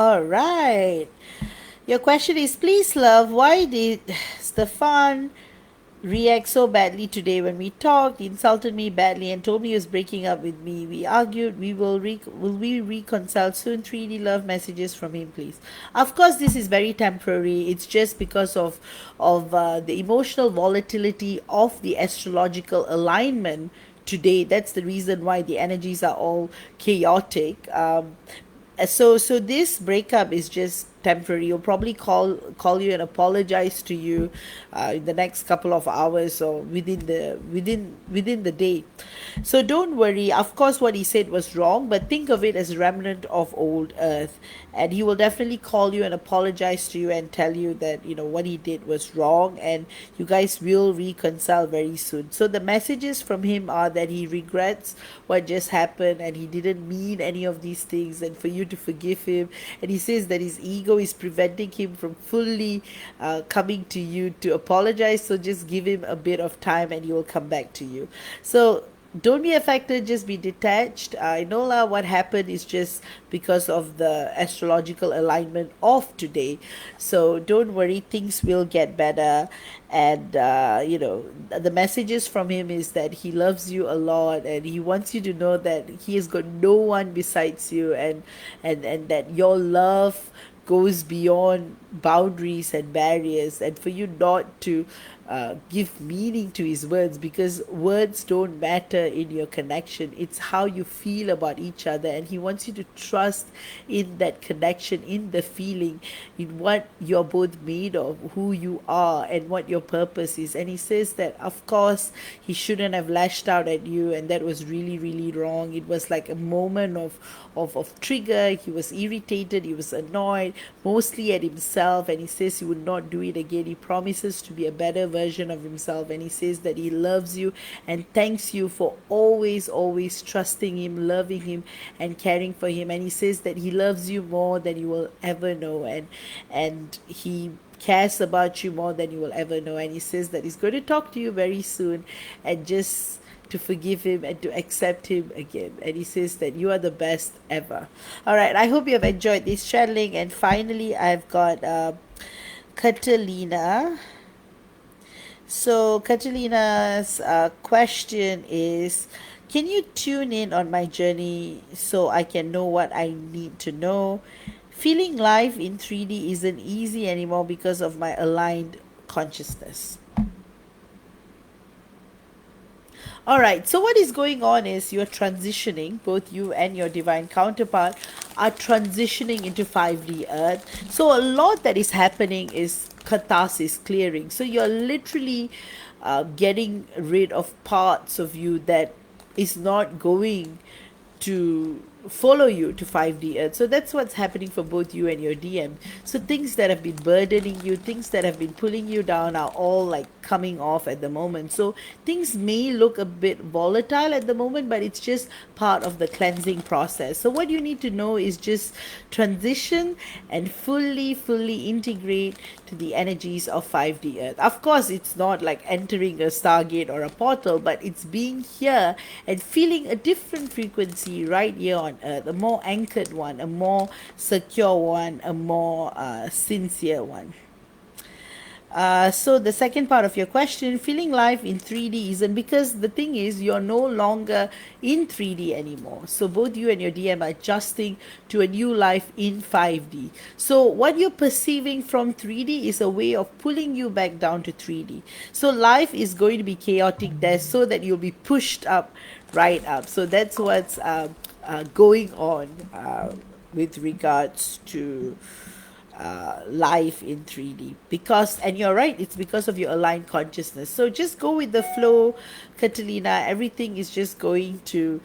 All right. Your question is, please, love, why did Stefan react so badly today when we talked? He insulted me badly and told me he was breaking up with me. We argued. Will we reconcile soon? 3D love messages from him, please. Of course, this is very temporary. It's just because of the emotional volatility of the astrological alignment today. That's the reason why the energies are all chaotic. So this breakup is just temporary. He'll probably call you and apologize to you in the next couple of hours, or within the day. So don't worry. Of course, what he said was wrong, but think of it as a remnant of old earth, and he will definitely call you and apologize to you and tell you that what he did was wrong, and you guys will reconcile very soon. So the messages from him are that he regrets what just happened, and he didn't mean any of these things, and for you to forgive him. And he says that his ego is preventing him from fully coming to you to apologize. So just give him a bit of time and he will come back to you. So don't be affected, just be detached. I know what happened is just because of the astrological alignment of today. So don't worry, things will get better. And the messages from him is that he loves you a lot, and he wants you to know that he has got no one besides you, and that your love goes beyond boundaries and barriers, and for you not to give meaning to his words, because words don't matter in your connection. It's how you feel about each other, and he wants you to trust in that connection, in the feeling, in what you're both made of, who you are, and what your purpose is. And he says that of course he shouldn't have lashed out at you, and that was really, really wrong. It was like a moment of trigger. He was irritated, he was annoyed, mostly at himself, and he says he would not do it again. He promises to be a better version of himself, and he says that he loves you and thanks you for always trusting him, loving him, and caring for him. And he says that he loves you more than you will ever know, and he cares about you more than you will ever know. And he says that he's going to talk to you very soon, and just to forgive him and to accept him again. And he says that you are the best ever. All right, I hope you have enjoyed this channeling. And finally, I've got Catalina. So Catalina's question is, can you tune in on my journey so I can know what I need to know? Feeling life in 3D isn't easy anymore because of my aligned consciousness. All right, so what is going on is you're transitioning, both you and your divine counterpart are transitioning into 5D Earth. So a lot that is happening is catharsis, clearing. So you're literally getting rid of parts of you that is not going to follow you to 5D Earth. So that's what's happening for both you and your DM. So things that have been burdening you, things that have been pulling you down are all like coming off at the moment. So things may look a bit volatile at the moment, but it's just part of the cleansing process. So what you need to know is just transition and fully integrate to the energies of 5D Earth. Of course, it's not like entering a stargate or a portal, but it's being here and feeling a different frequency right here on Earth, a more anchored one, a more secure one, a more sincere one. So the second part of your question, feeling life in 3D isn't, because the thing is you're no longer in 3D anymore. So both you and your DM are adjusting to a new life in 5D. So what you're perceiving from 3D is a way of pulling you back down to 3D. So life is going to be chaotic there so that you'll be pushed up, right up. So that's what's going on with regards to life in 3D. Because, and you're right, it's because of your aligned consciousness. So just go with the flow, Catalina. Everything is just going to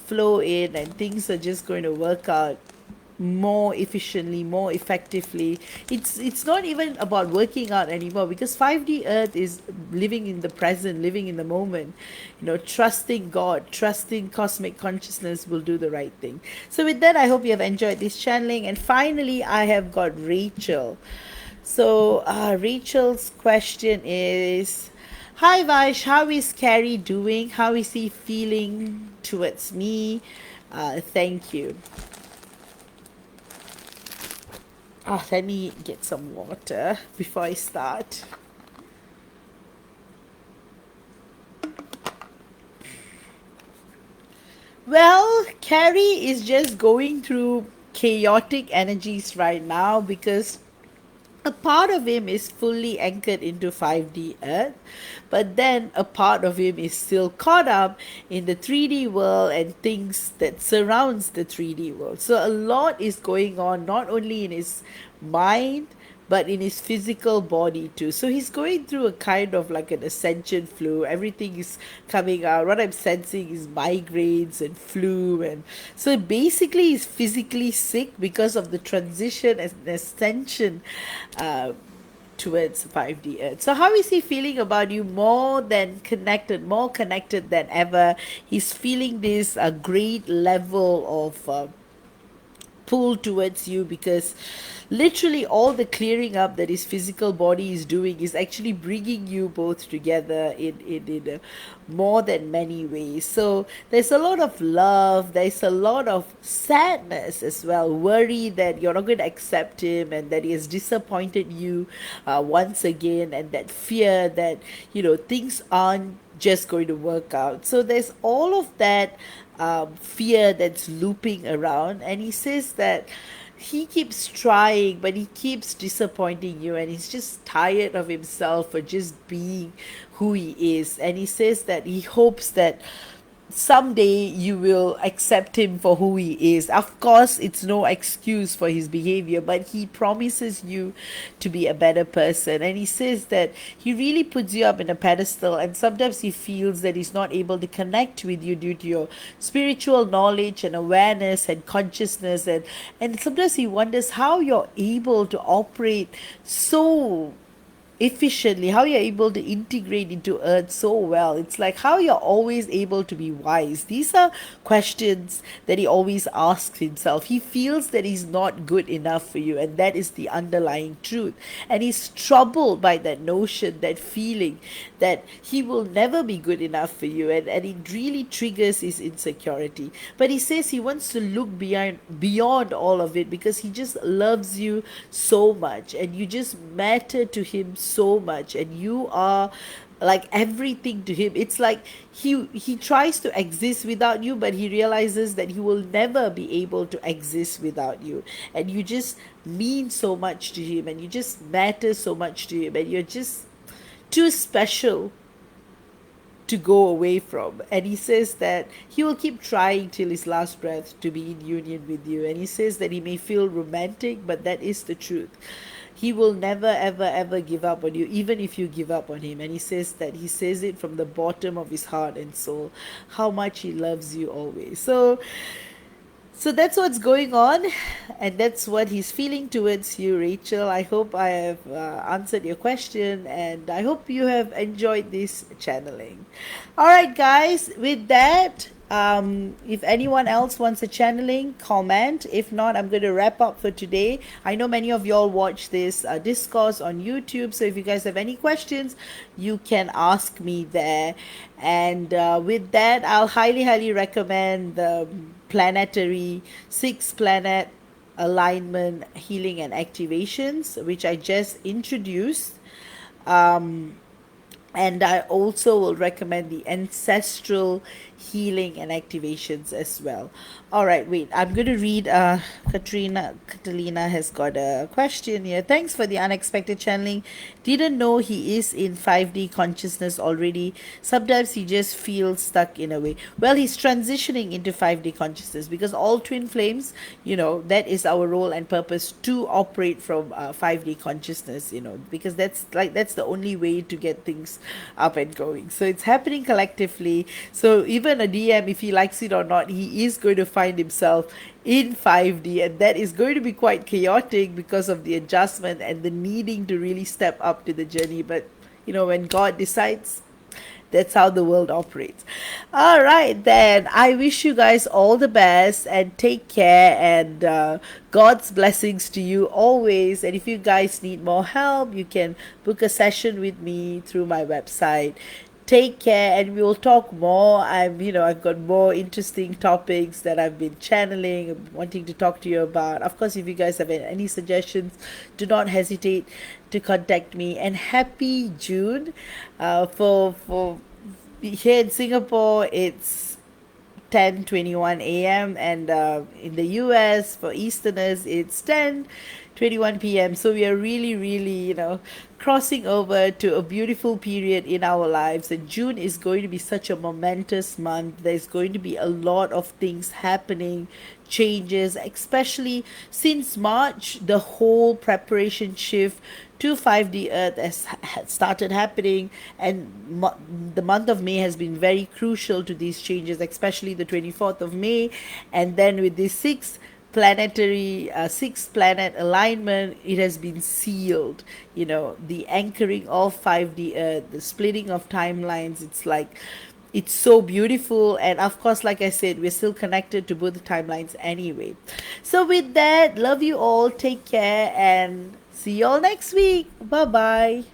flow in, and things are just going to work out more efficiently, more effectively. It's not even about working out anymore, because 5D Earth is living in the present, living in the moment. You know, trusting God, trusting cosmic consciousness will do the right thing. So with that, I hope you have enjoyed this channeling. And finally, I have got Rachel. So Rachel's question is, hi Vaish, how is Carrie doing? How is he feeling towards me? Thank you. Let me get some water before I start. Well, Carrie is just going through chaotic energies right now, because a part of him is fully anchored into 5D Earth, but then a part of him is still caught up in the 3D world and things that surrounds the 3D world. So a lot is going on, not only in his mind, but in his physical body too. So he's going through a kind of like an ascension flu. Everything is coming out. What I'm sensing is migraines and flu, and so basically he's physically sick because of the transition and ascension towards 5D Earth. So how is he feeling about you? More connected than ever. He's feeling this great level of pull towards you, because literally all the clearing up that his physical body is doing is actually bringing you both together in more than many ways. So there's a lot of love, there's a lot of sadness as well, worry that you're not going to accept him and that he has disappointed you once again, and that fear that, you know, things aren't just going to work out. So there's all of that fear that's looping around, and he says that he keeps trying but he keeps disappointing you, and he's just tired of himself for just being who he is. And he says that he hopes that someday you will accept him for who he is. Of course, it's no excuse for his behavior, but he promises you to be a better person. And he says that he really puts you up in a pedestal, and sometimes he feels that he's not able to connect with you due to your spiritual knowledge and awareness and consciousness, and sometimes he wonders how you're able to operate so efficiently, how you're able to integrate into earth so well. It's like how you're always able to be wise. These are questions that he always asks himself. He feels that he's not good enough for you, and that is the underlying truth. And he's troubled by that notion, that feeling that he will never be good enough for you, and it really triggers his insecurity. But he says he wants to look beyond all of it, because he just loves you so much, and you just matter to him so much, and you are like everything to him. It's like he tries to exist without you, but he realizes that he will never be able to exist without you, and you just mean so much to him, and you just matter so much to him, and you're just too special to go away from. And he says that he will keep trying till his last breath to be in union with you. And he says that he may feel romantic, but that is the truth. He will never ever give up on you, even if you give up on him. And he says that he says it from the bottom of his heart and soul, how much he loves you always. So So that's what's going on, and that's what he's feeling towards you, Rachel. I hope I have answered your question, and I hope you have enjoyed this channeling. All right, guys, with that, if anyone else wants a channeling, comment. If not, I'm going to wrap up for today. I know many of y'all watch this discourse on YouTube, so if you guys have any questions, you can ask me there. And with that, I'll highly recommend the planetary 6 planet alignment healing and activations, which I just introduced. And I also will recommend the ancestral healing and activations as well. All right, wait, I'm going to read. Catalina has got a question here. Thanks for the unexpected channeling. Didn't know he is in 5D consciousness already. Sometimes he just feels stuck in a way. Well, he's transitioning into 5D consciousness, because all twin flames, that is our role and purpose, to operate from 5D consciousness, because that's the only way to get things up and going. So it's happening collectively. So even a DM, if he likes it or not, he is going to find himself in 5D, and that is going to be quite chaotic because of the adjustment and the needing to really step up to the journey. But when God decides, that's how the world operates. All right, then. I wish you guys all the best and take care, and God's blessings to you always. And if you guys need more help, you can book a session with me through my website. Take care, and we'll talk more. I've got more interesting topics that I've been channeling, wanting to talk to you about. Of course, if you guys have any suggestions, do not hesitate to contact me. And happy June. For here in Singapore, it's 10:21 a.m. and in the US for Easterners it's 10:21 p.m. So we are really crossing over to a beautiful period in our lives, and June is going to be such a momentous month. There's going to be a lot of things happening, changes, especially since March. The whole preparation shift to 5D Earth has started happening, and the month of May has been very crucial to these changes, especially the 24th of May. And then with this planetary 6 planet alignment, it has been sealed. The anchoring of 5D Earth, the splitting of timelines. It's so beautiful, and of course, like I said, we're still connected to both the timelines anyway. So with that, love you all, take care, and see you all next week. Bye bye.